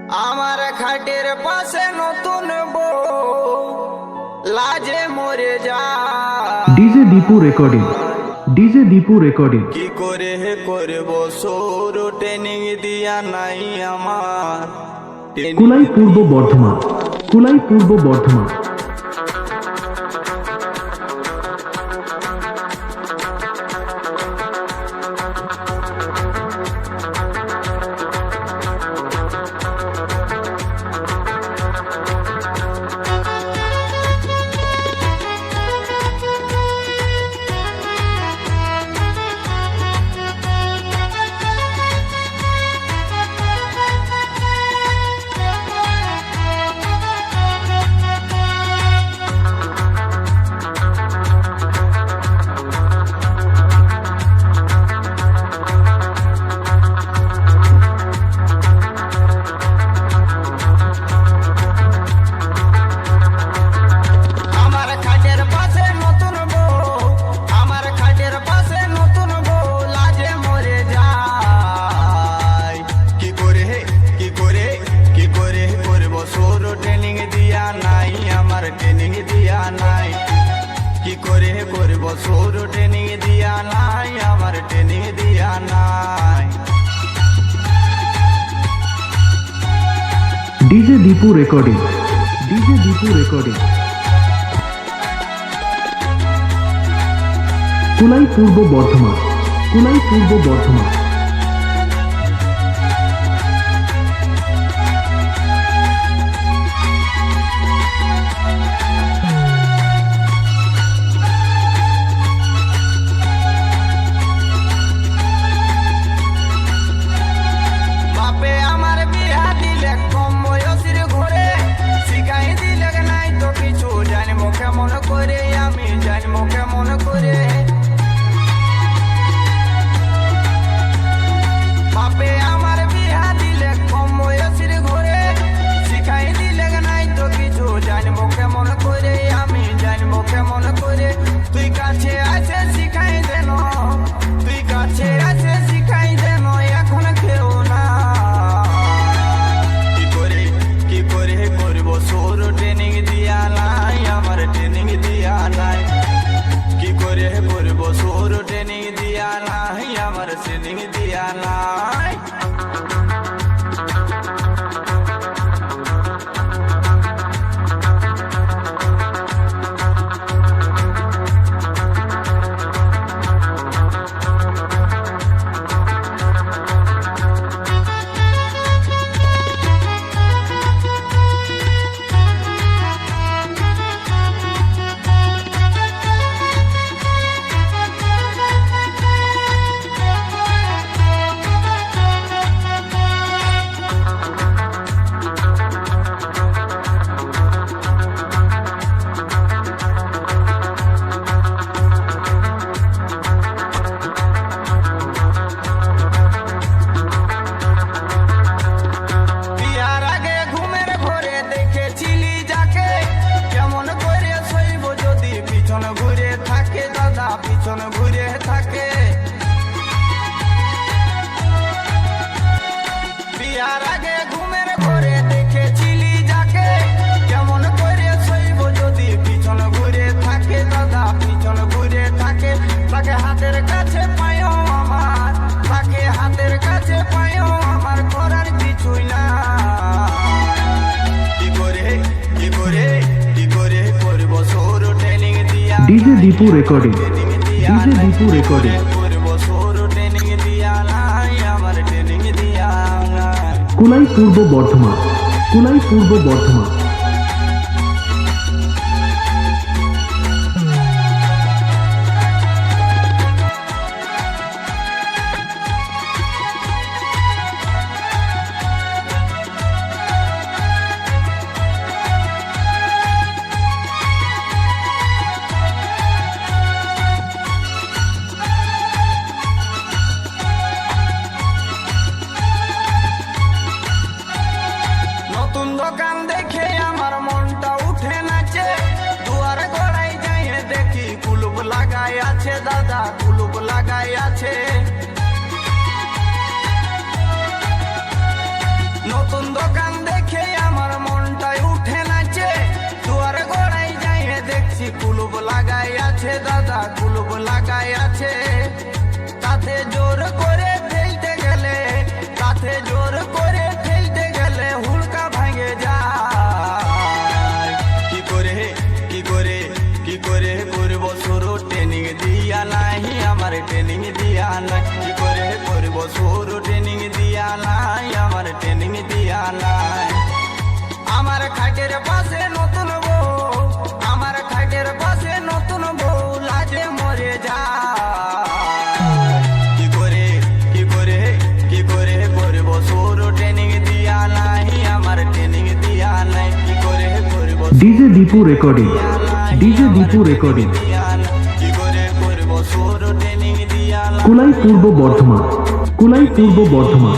আমার খাটের পাশে নতুন বউ লাজে মরে যা। DJ Dipu recording, DJ Dipu recording. কি করে করব সৌর ট্রেনিং দিয়া নাই আমার। কুলাই পূর্ব বর্ধমান, কুলাই পূর্ব বর্ধমান। ট্রেনিং দিয়া নাই কি করে করব সৌর ট্রেনিং দিয়া নাই আমার ট্রেনিং দিয়া নাই। DJ Dipu recording, DJ Dipu recording. Kulai Purba Bardhaman, Kulai Purba Bardhaman. Training দিয়া নাই। পিছন ঘুরে থাকে বিয়ার আগে ঘুমের ঘরে দেখেছিলি যাকে কেমন করে শৈব যদি পিছন ঘুরে থাকে দাদা পিছন ঘুরে থাকে তাকে হাতের কাছে পায়ও আমার তাকে হাতের কাছে পায়ও আমার করার কিছুই না। কি করে কি করে কি করে করব সৌর ট্রেনিং দিয়া DJ Dipu recording, DJ Dipu recording. Kulai Purba Bardhaman, Kulai Purba Bardhaman. দোকান দেখে আমার মনটা উঠে নাচে দুয়ারে গড়াই যাই দেখি কুলুপ লাগাই আছে দাদা কুলুপ লাগাই আছে। নতুন দোকান দেখে আমার মনটাই উঠে নাচে দুয়ারে গোড়ায় যাইয়ে দেখছি কুলুপ লাগাই আছে দাদা কুলুপ লাগাই আছে তাতে জোর করে ঠেলতে গেলে তাতে জোর করে ঠেলতে গেলে হুড়কা ভাঙে যায় কি করে কি করে কি করে করব শুরু ট্রেনিং দিয়া নাই আমার ট্রেনিং দিয়া নাই কি করে করব শুরু ট্রেনিং দিয়া নাই আমার ট্রেনিং দিয়া নাই আমার খাটের পাশে নতুন বউ আমার খাটের পাশে নতুন বউ লাজে মরে যায় কি করে কি করে কি করে করব শুরু ট্রেনিং দিয়া নাই আমার ট্রেনিং দিয়া নাই কি করে করব DJ Dipu recording DJ Dipu recording কি করে করব শুরু ট্রেনিং দিয়া নাই কুলাই পূর্ব বর্ধমান কুলাই পূর্ব বর্ধমান